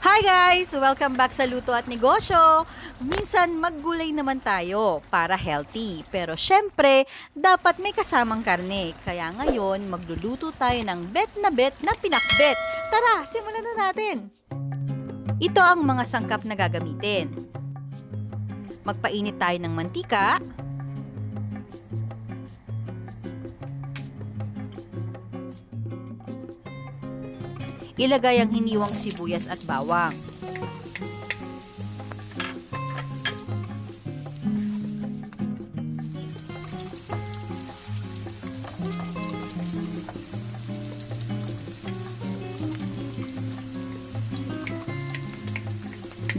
Hi guys! Welcome back sa Luto at Negosyo. Minsan maggulay naman tayo para healthy. Pero syempre, dapat may kasamang karne. Kaya ngayon, magluluto tayo ng bet na pinakbet. Tara, simulan na natin! Ito ang mga sangkap na gagamitin. Magpainit tayo ng mantika. Ilagay ang hiniwang sibuyas at bawang.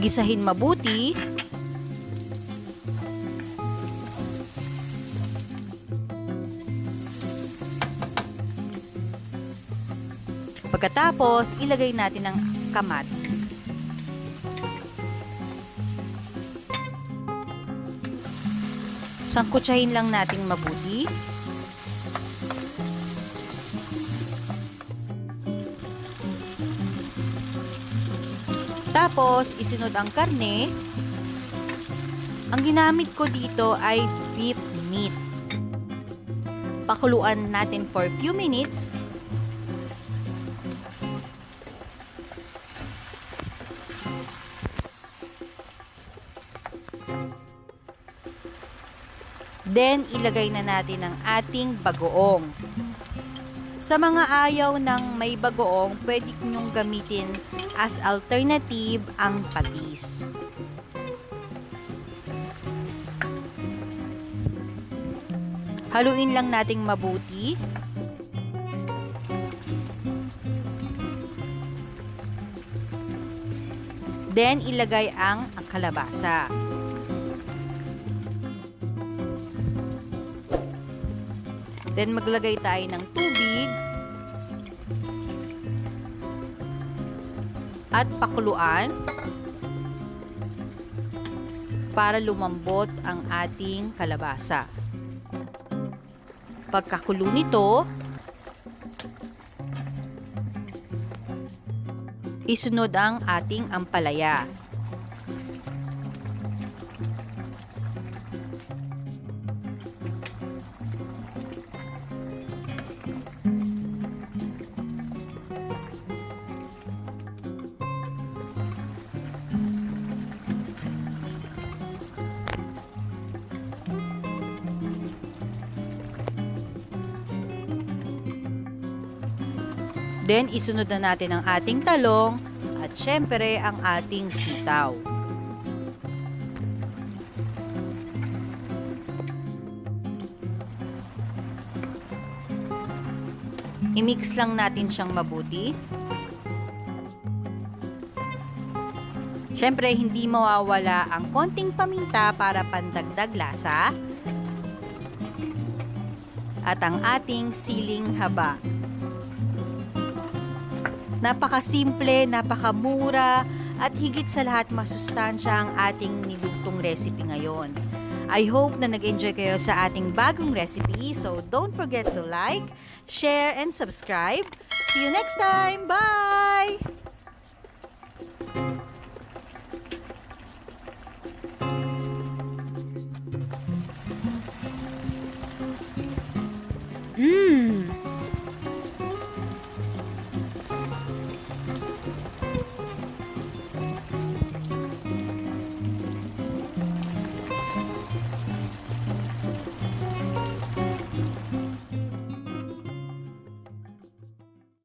Gisahin mabuti. Pagkatapos, ilagay natin ang kamatis. Sangkutsahin lang natin mabuti. Tapos, isunod ang karne. Ang ginamit ko dito ay beef meat. Pakuluan natin for few minutes. Then, ilagay na natin ang ating bagoong. Sa mga ayaw ng may bagoong, pwede nyong gamitin as alternative ang patis. Haluin lang nating mabuti. Then, ilagay ang kalabasa. Then, maglagay tayo ng tubig at pakuluan para lumambot ang ating kalabasa. Pagkakulo nito, isunod ang ating ampalaya. Then, isunod na natin ang ating talong at syempre ang ating sitaw. I-mix lang natin siyang mabuti. Syempre, hindi mawawala ang konting paminta para pandagdag lasa at ang ating siling haba. Napakasimple, napakamura, at higit sa lahat masustansya ang ating nilutong recipe ngayon. I hope na nag-enjoy kayo sa ating bagong recipe. So don't forget to like, share, and subscribe. See you next time. Bye!